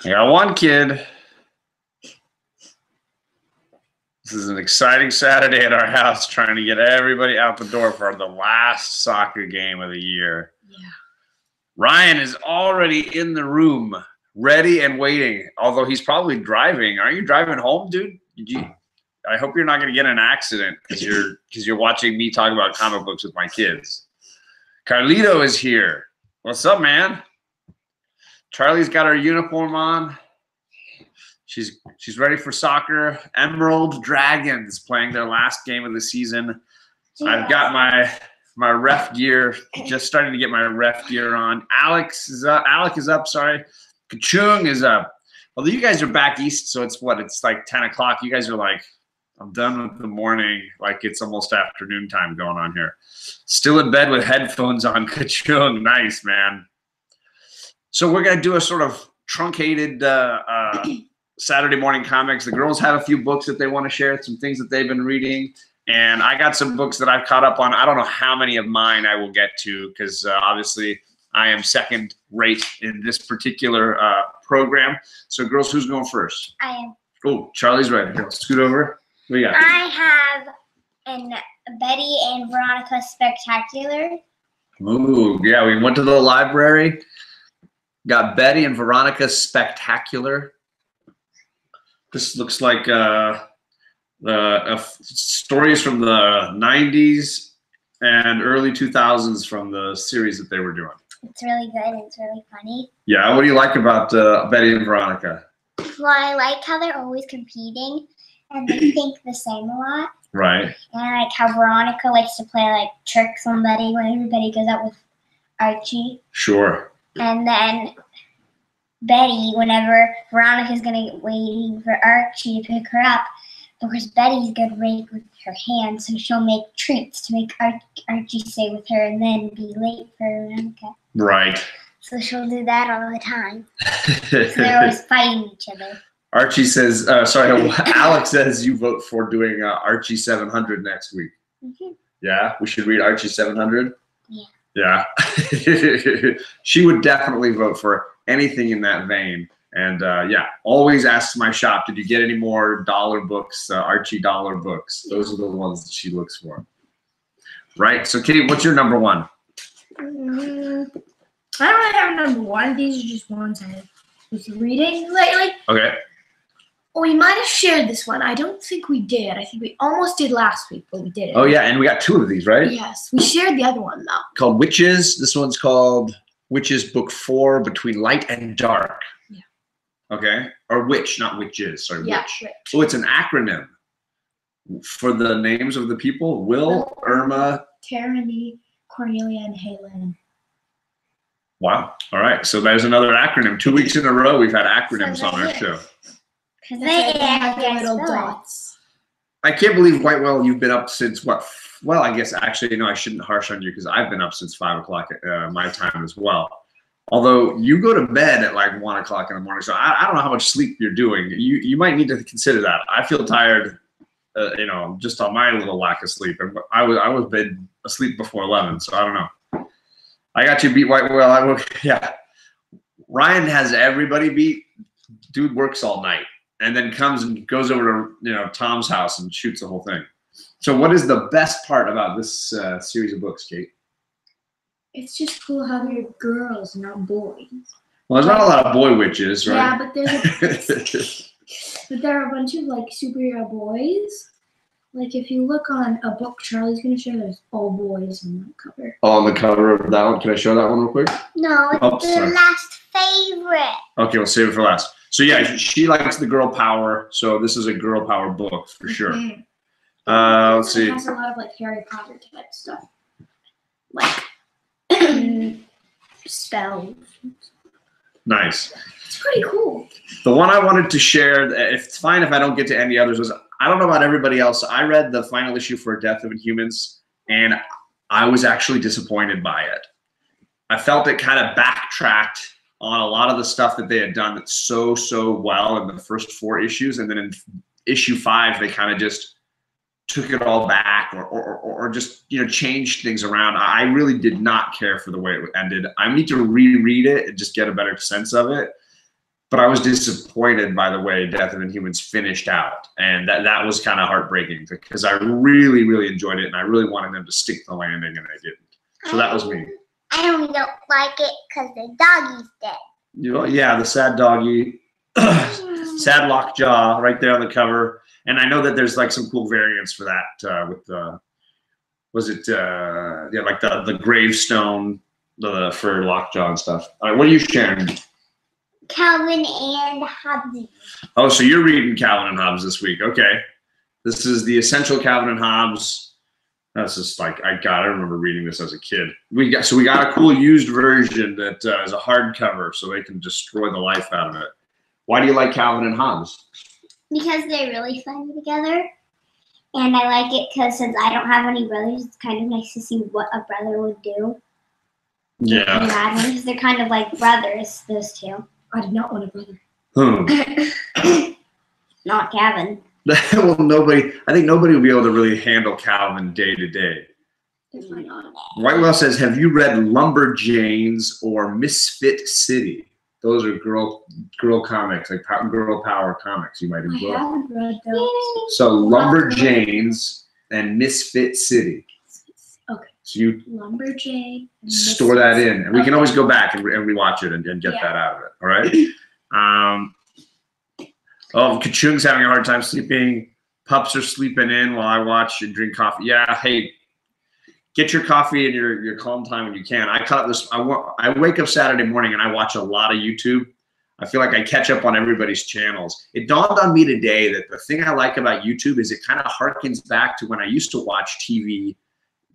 I got one kid. This is an exciting Saturday at our house, trying to get everybody out the door for the last soccer game of the year. Yeah. Ryan is already in the room, ready and waiting, although he's probably driving. Aren't you driving home, dude? I hope you're not going to get in an accident because you're watching me talk about comic books with my kids. Carlito is here. What's up, man? Charlie's got her uniform on. She's ready for soccer. Emerald Dragons playing their last game of the season. I've got my ref gear, just starting to get my ref gear on. Alex is up, sorry. Kachung is up. Although you guys are back east, so it's like 10 o'clock. You guys are like, I'm done with the morning. Like it's almost afternoon time going on here. Still in bed with headphones on. Kachung, nice, man. So we're going to do a sort of truncated Saturday morning comics. The girls have a few books that they want to share, some things that they've been reading. And I got some books that I've caught up on. I don't know how many of mine I will get to because obviously I am second rate in this particular program. So girls, who's going first? I am. Oh, Charlie's ready. Here, scoot over. What do you got? I have an Betty and Veronica Spectacular. Ooh, yeah, we went to the library. Got Betty and Veronica Spectacular. This looks like stories from the 90s and early 2000s from the series that they were doing. It's really good. It's really funny. Yeah, what do you like about Betty and Veronica? Well, I like how they're always competing and they think the same a lot. Right. And I like how Veronica likes to play like tricks on Betty when everybody goes out with Archie. Sure. And then Betty, whenever Veronica's waiting for Archie to pick her up, of course Betty's good right with her hands, so she'll make treats to make Archie stay with her and then be late for Veronica. Right. So she'll do that all the time. So they're always fighting each other. Archie says, Alex says you vote for doing Archie 700 next week. Mm-hmm. Yeah, we should read Archie 700? Yeah. Yeah. She would definitely vote for anything in that vein. And yeah, always asks my shop, did you get any more dollar books, Archie dollar books? Those are the ones that she looks for. Right. So, Kitty, what's your number one? I don't really have a number one. These are just ones I was reading lately. Okay. Oh, we might have shared this one. I don't think we did. I think we almost did last week, but we didn't. Oh, yeah, and we got two of these, right? Yes. We shared the other one, though. Called Witches. This one's called Witches Book 4, Between Light and Dark. Yeah. Okay. Or Witch, not Witches. Sorry, Yeah, Witch. Witch. Oh, it's an acronym for the names of the people. Will, Irma. Tyranny, Cornelia, and Helen. Wow. All right. So there's another acronym. 2 weeks in a row, we've had acronyms on our show. Because they have their little little dots. I can't believe, Whitewell, you've been up since what? Well, I guess actually, no, I shouldn't harsh on you because I've been up since 5 o'clock my time as well. Although you go to bed at like 1 o'clock in the morning, so I don't know how much sleep you're doing. You might need to consider that. I feel tired, just on my little lack of sleep. I was been asleep before 11, so I don't know. I got you beat, Whitewell. Yeah. Ryan has everybody beat. Dude works all night and then comes and goes over to Tom's house and shoots the whole thing. So what is the best part about this series of books, Kate? It's just cool how they're girls, not boys. Well, there's not a lot of boy witches, right? Yeah, but there are a bunch of like superhero boys. Like if you look on a book Charlie's gonna show, there's all boys on that cover. Oh, on the cover of that one. Can I show that one real quick? No, it's sorry. the last favorite. Okay, we'll save it for last. So yeah, she likes the girl power. So this is a girl power book for sure. Mm-hmm. Let's see. It has a lot of like Harry Potter type stuff, like spells. Nice. It's pretty cool. The one I wanted to share, if it's fine if I don't get to any others, was I don't know about everybody else. I read the final issue for Death of Inhumans, and I was actually disappointed by it. I felt it kind of backtracked on a lot of the stuff that they had done so well in the first 4 issues, and then in issue 5 they kind of just took it all back or just changed things around. I really did not care for the way it ended. I need to reread it and just get a better sense of it. But I was disappointed by the way Death of Inhumans finished out, and that was kind of heartbreaking because I really, really enjoyed it, and I really wanted them to stick the landing, and they didn't. So that was me. I only don't like it because the doggy's dead. You know, yeah, the sad doggy, sad lockjaw right there on the cover. And I know that there's like some cool variants for that with the, was it, yeah, like the gravestone for lockjaw and stuff. All right, what are you sharing? Calvin and Hobbes. Oh, so you're reading Calvin and Hobbes this week. Okay. This is the Essential Calvin and Hobbes. That's just like, I remember reading this as a kid. We got a cool used version that is a hardcover so they can destroy the life out of it. Why do you like Calvin and Hobbes? Because they're really funny together. And I like it because since I don't have any brothers, it's kind of nice to see what a brother would do. Yeah. Because they're kind of like brothers, those two. I did not want a brother. Not Calvin. Well, I think nobody will be able to really handle Calvin day to day. Whitewell says, have you read Lumberjanes or Misfit City? Those are girl comics, like girl power comics you might enjoy. I haven't read those. So Lumberjanes and Misfit City. Okay. So you Lumberjane. store that in, and we can always go back and rewatch it and get that out of it. All right. Oh, Kachung's having a hard time sleeping. Pups are sleeping in while I watch and drink coffee. Yeah, hey, get your coffee and your calm time when you can. I caught this. I wake up Saturday morning and I watch a lot of YouTube. I feel like I catch up on everybody's channels. It dawned on me today that the thing I like about YouTube is it kind of harkens back to when I used to watch TV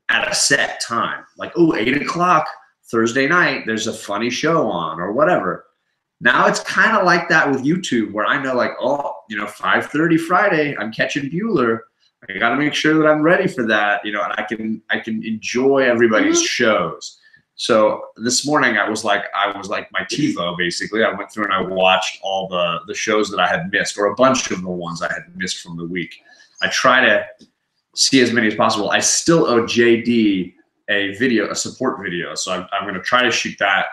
at a set time. Like, oh, 8 o'clock Thursday night, there's a funny show on or whatever. Now it's kind of like that with YouTube where I know like, oh, 5:30 Friday, I'm catching Bueller. I got to make sure that I'm ready for that, and I can enjoy everybody's shows. So this morning I was like my TiVo basically. I went through and I watched all the shows that I had missed, or a bunch of the ones I had missed from the week. I try to see as many as possible. I still owe JD a support video, so I'm going to try to shoot that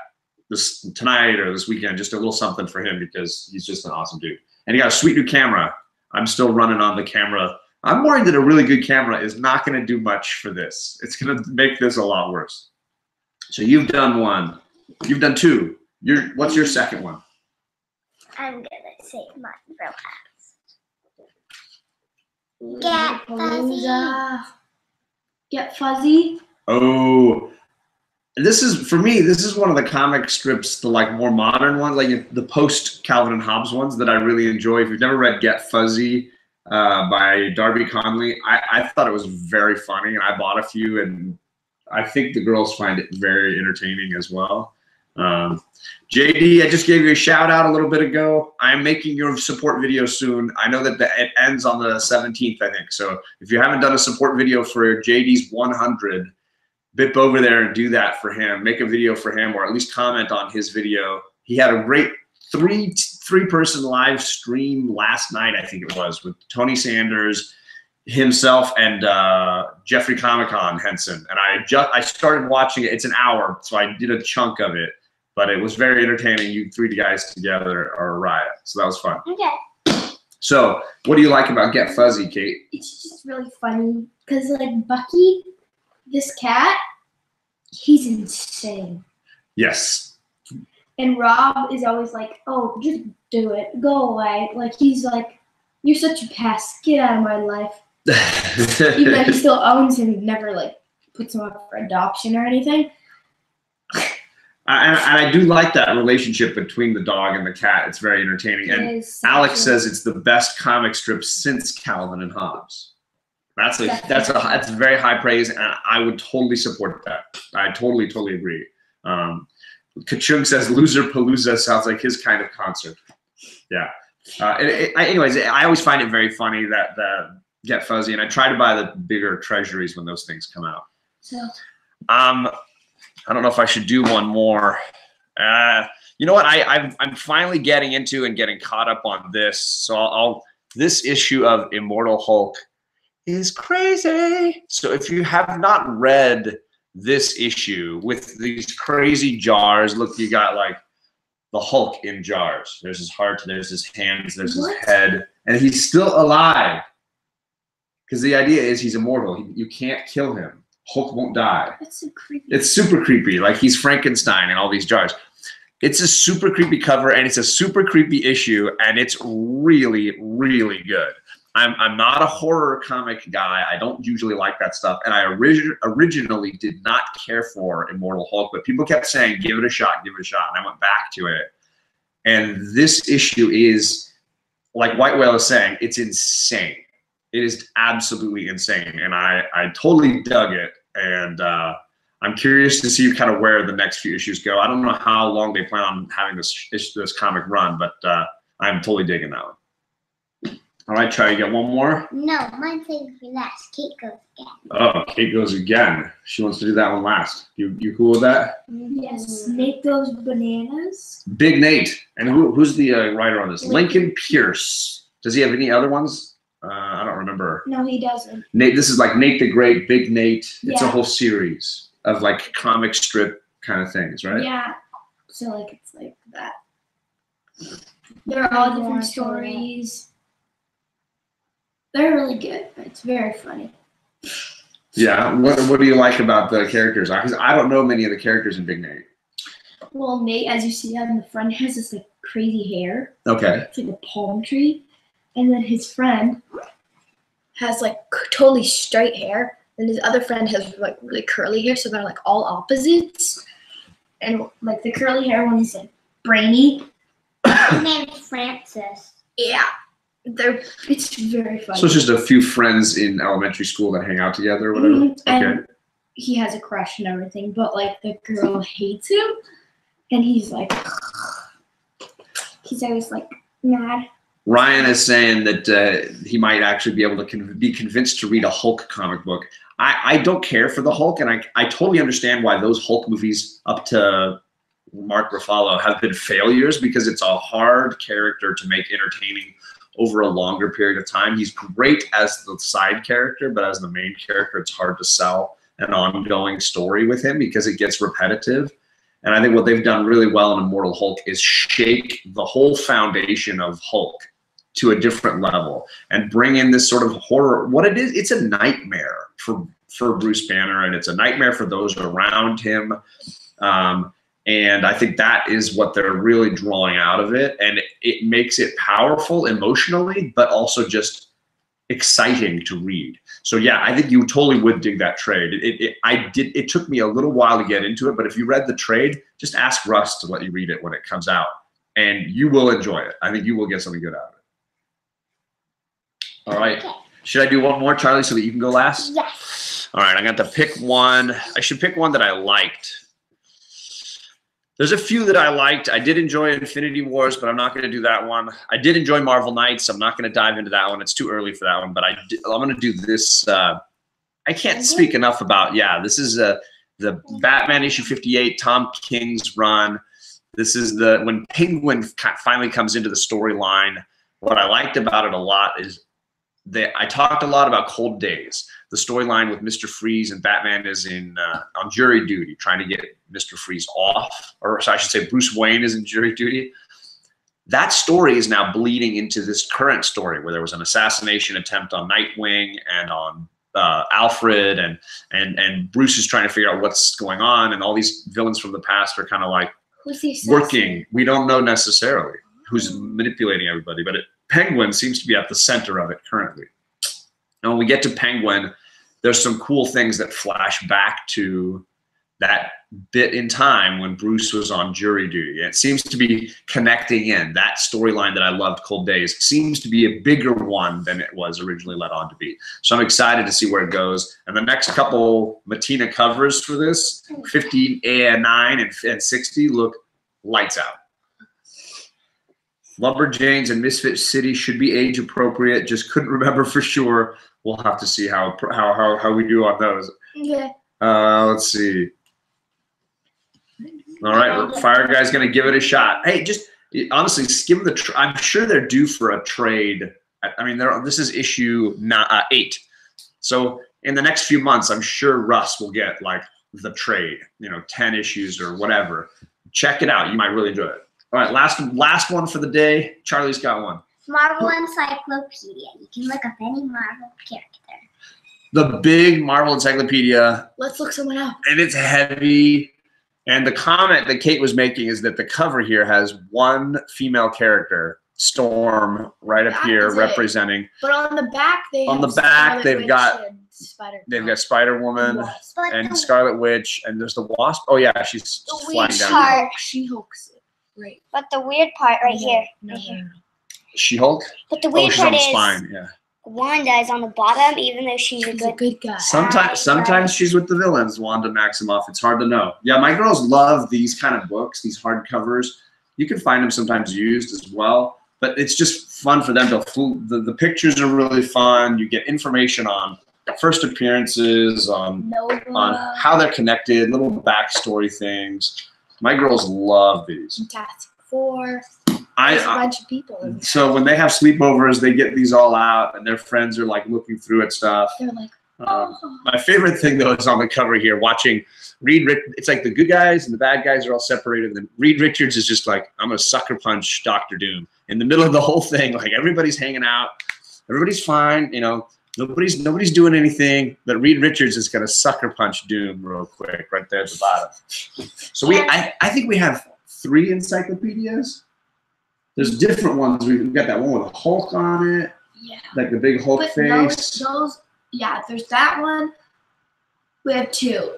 tonight or this weekend, just a little something for him because he's just an awesome dude. And he got a sweet new camera. I'm still running on the camera. I'm worried that a really good camera is not going to do much for this. It's going to make this a lot worse. So you've done one. You've done two. What's your second one? I'm going to save mine for last. Get Fuzzy. Get Fuzzy. Oh, this is one of the comic strips, the like more modern ones, like the post Calvin and Hobbes ones that I really enjoy. If you've never read Get Fuzzy by Darby Conley, I thought it was very funny, and I bought a few, and I think the girls find it very entertaining as well. JD, I just gave you a shout out a little bit ago. I'm making your support video soon. I know that it ends on the 17th, I think. So if you haven't done a support video for JD's 100, bip over there and do that for him. Make a video for him, or at least comment on his video. He had a great three-person live stream last night, I think it was, with Tony Sanders, himself, and Jeffrey Comic-Con Henson. And I started watching it. It's an hour, so I did a chunk of it. But it was very entertaining. You three guys together are a riot. So that was fun. Okay. So what do you like about Get Fuzzy, Kate? It's just really funny because like Bucky, this cat, he's insane. Yes. And Rob is always like, oh, just do it. Go away. Like, he's like, you're such a pest. Get out of my life. Even though he still owns him, he never, like, puts him up for adoption or anything. And I do like that relationship between the dog and the cat. It's very entertaining. And Alex says it's the best comic strip since Calvin and Hobbes. That's very high praise, and I would totally support that. I totally agree. Kachung says Loser Palooza sounds like his kind of concert. Yeah. Anyways, I always find it very funny that Get Fuzzy, and I try to buy the bigger treasuries when those things come out. So. I don't know if I should do one more. You know what? I'm finally getting into and getting caught up on this. So this issue of Immortal Hulk is crazy. So if you have not read this issue with these crazy jars, look, you got like the Hulk in jars. There's his heart, there's his hands, there's his What? head, and he's still alive. Because the idea is he's immortal. You can't kill him. Hulk won't die. That's so creepy. It's super creepy. Like he's Frankenstein in all these jars. It's a super creepy cover, and it's a super creepy issue, and it's really, really good. I'm not a horror comic guy. I don't usually like that stuff, and I originally did not care for Immortal Hulk, but people kept saying, give it a shot, give it a shot, and I went back to it. And this issue is, like White Whale is saying, it's insane. It is absolutely insane, and I totally dug it, and I'm curious to see kind of where the next few issues go. I don't know how long they plan on having this comic run, but I'm totally digging that one. All right, try to get one more. No, mine saved for last. Kate goes again. Oh, Kate goes again. She wants to do that one last. You cool with that? Yes. Nate Goes Bananas. Big Nate. And who's the writer on this? Lincoln Pierce. Does he have any other ones? I don't remember. No, he doesn't. Nate. This is like Nate the Great, Big Nate. It's a Yeah. whole series of like comic strip kind of things, right? Yeah. So like it's like that. They're all different stories. They're really good. It's very funny. Yeah. What do you like about the characters? Because I don't know many of the characters in Big Nate. Well, Nate, as you see on the front, has this like crazy hair. Okay. It's like a palm tree. And then his friend has like totally straight hair. And his other friend has like really curly hair. So they're like all opposites. And like the curly hair one is like brainy. His name is Francis. Yeah. It's very funny. So it's just a few friends in elementary school that hang out together or whatever? Mhm. Okay. And he has a crush and everything, but like the girl hates him. And he's like, he's always like mad. Ryan is saying that he might actually be able to be convinced to read a Hulk comic book. I don't care for the Hulk, and I totally understand why those Hulk movies up to Mark Ruffalo have been failures, because it's a hard character to make entertaining over a longer period of time. He's great as the side character, but as the main character, it's hard to sell an ongoing story with him because it gets repetitive. And I think what they've done really well in Immortal Hulk is shake the whole foundation of Hulk to a different level and bring in this sort of horror. What it is, it's a nightmare for Bruce Banner, and it's a nightmare for those around him. And I think that is what they're really drawing out of it. And it makes it powerful emotionally, but also just exciting to read. So yeah, I think you totally would dig that trade. It took me a little while to get into it, but if you read the trade, just ask Russ to let you read it when it comes out, and you will enjoy it. I think you will get something good out of it. All right. Okay. Should I do one more, Charlie, so that you can go last? Yes. All right, I got to pick one. I should pick one that I liked. There's a few that I liked. I did enjoy Infinity Wars, but I'm not going to do that one. I did enjoy Marvel Knights. I'm not going to dive into that one. It's too early for that one, but I'm going to do this. I can't speak enough about, this is the Batman issue 58, Tom King's run. This is when Penguin finally comes into the storyline. What I liked about it a lot is I talked a lot about Cold Days, the storyline with Mr. Freeze, and Batman is on jury duty trying to get Mr. Freeze off, or I should say Bruce Wayne is in jury duty. That story is now bleeding into this current story where there was an assassination attempt on Nightwing and on Alfred, and Bruce is trying to figure out what's going on, and all these villains from the past are kind of like working. We don't know necessarily who's manipulating everybody, but Penguin seems to be at the center of it currently. And when we get to Penguin, there's some cool things that flash back to that bit in time when Bruce was on jury duty. It seems to be connecting in. That storyline that I loved, Cold Days, seems to be a bigger one than it was originally led on to be. So I'm excited to see where it goes. And the next couple Matina covers for this, 59 and 60, look lights out. Lumberjanes and Misfit City should be age appropriate. Just couldn't remember for sure. We'll have to see how we do on those. Yeah. Let's see. All right, Fire Guy's gonna give it a shot. Hey, just honestly, give them I'm sure they're due for a trade. I mean, this is issue 8. So in the next few months, I'm sure Russ will get like the trade. 10 issues or whatever. Check it out. You might really enjoy it. All right, last one for the day. Charlie's got one. Marvel Encyclopedia. You can look up any Marvel character. The big Marvel Encyclopedia. Let's look someone up. And it's heavy. And the comment that Kate was making is that the cover here has one female character, Storm, right up here representing. But on the back, they've got Spider-Woman and Scarlet Witch, and there's the Wasp. Oh yeah, she's flying down. She-Hulk's right. But the weird part right here. She-Hulk. But the weird part is spine, yeah. Wanda is on the bottom, even though she's a good guy. Sometimes she's with the villains, Wanda Maximoff. It's hard to know. Yeah, my girls love these kind of books, these hardcovers. You can find them sometimes used as well, but it's just fun for them to the pictures are really fun. You get information on first appearances, on how they're connected, little backstory things. My girls love these. Fantastic Four. There's a bunch of people. So when they have sleepovers, they get these all out, and their friends are like looking through it stuff. They're like, my favorite thing though is on the cover here, watching it's like the good guys and the bad guys are all separated, and then Reed Richards is just like, I'm gonna sucker punch Dr. Doom in the middle of the whole thing. Like everybody's hanging out, everybody's fine, you know, nobody's doing anything, but Reed Richards is gonna sucker punch Doom real quick right there at the bottom. So I think we have 3 encyclopedias. There's different ones. We've got that one with a Hulk on it. Yeah. Like the big Hulk face. There's that one. We have 2.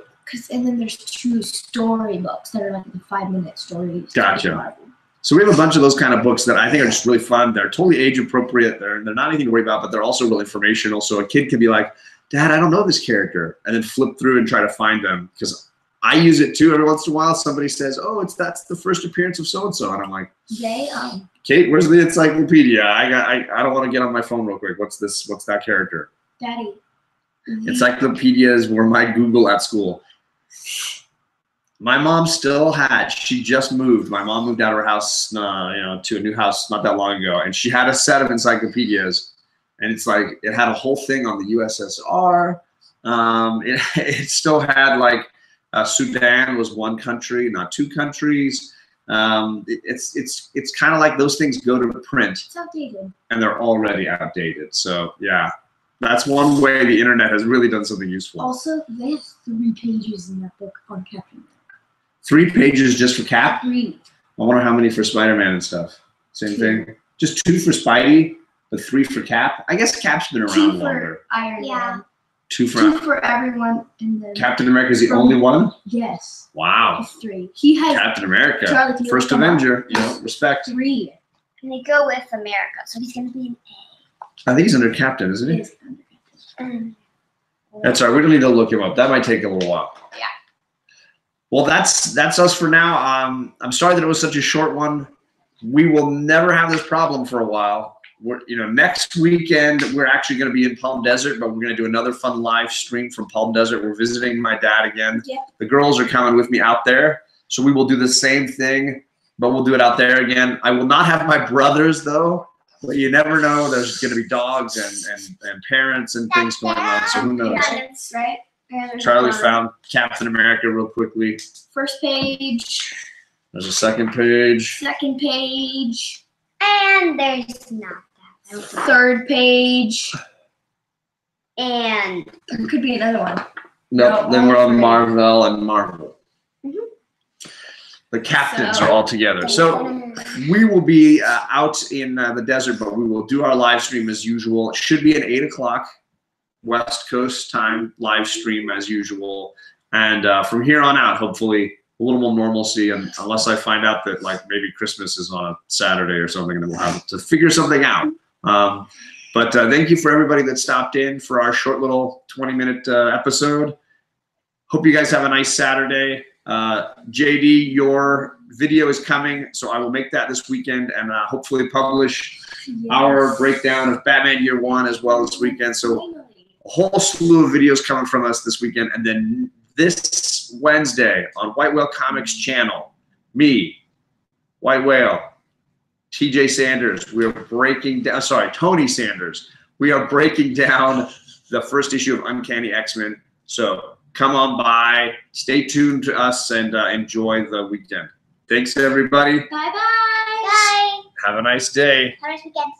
And then there's 2 storybooks that are like the 5-minute stories. Gotcha. So we have a bunch of those kind of books that I think are just really fun. They're totally age appropriate. They're not anything to worry about, but they're also really informational. So a kid can be like, Dad, I don't know this character. And then flip through and try to find them. Because I use it too every once in a while. Somebody says, "Oh, that's the first appearance of so and so," and I'm like, "Kate, where's the encyclopedia? I don't want to get on my phone real quick. What's this? What's that character?" Daddy. Encyclopedias were my Google at school. My mom still had. She just moved. My mom moved out of her house, to a new house not that long ago, and she had a set of encyclopedias, and it's like it had a whole thing on the USSR. It still had like. Sudan was 1 country, not 2 countries. It's kind of like those things go to print. It's outdated. And they're already outdated. So yeah, that's one way the internet has really done something useful. Also, they have 3 pages in that book on Captain America. 3 pages just for Cap? 3. I wonder how many for Spider-Man and stuff. Same thing. Just 2 for Spidey, but 3 for Cap. I guess Cap's been around longer. Iron Man. 2 for everyone, and then Captain America is the only one? Yes. Wow. 3. He has Captain America, first Avenger. Respect. 3. And they go with America, so he's gonna be an A. I think he's under Captain, isn't he? He is under Captain. That's all right. We don't need to look him up. That might take a little while. Yeah. Well, that's us for now. I'm sorry that it was such a short one. We will never have this problem for a while. Next weekend we're actually going to be in Palm Desert, but we're going to do another fun live stream from Palm Desert. We're visiting my dad again. Yep. The girls are coming with me out there, so we will do the same thing, but we'll do it out there again. I will not have my brothers though, but you never know. There's going to be dogs and parents and things going on, so who knows? Parents, right? Charlie found Captain America real quickly. First page. There's a second page. Second page. And there's not that. Third page. And there could be another one. Nope, then we're on Marvel and Marvel. The captains are all together. So we will be out in the desert, but we will do our live stream as usual. It should be at 8 o'clock West Coast time, live stream as usual. And from here on out, hopefully, a little more normalcy, and unless I find out that like maybe Christmas is on a Saturday or something, and then we'll have to figure something out. But thank you for everybody that stopped in for our short little 20-minute episode. Hope you guys have a nice Saturday. JD, your video is coming, so I will make that this weekend and hopefully publish our breakdown of Batman Year 1 as well this weekend. So a whole slew of videos coming from us this weekend, and then this Wednesday on White Whale Comics channel, me, White Whale, TJ Sanders, we are breaking down, Tony Sanders, we are breaking down the first issue of Uncanny X-Men. So come on by, stay tuned to us, and enjoy the weekend. Thanks, everybody. Bye-bye. Bye. Have a nice day. Have a nice weekend.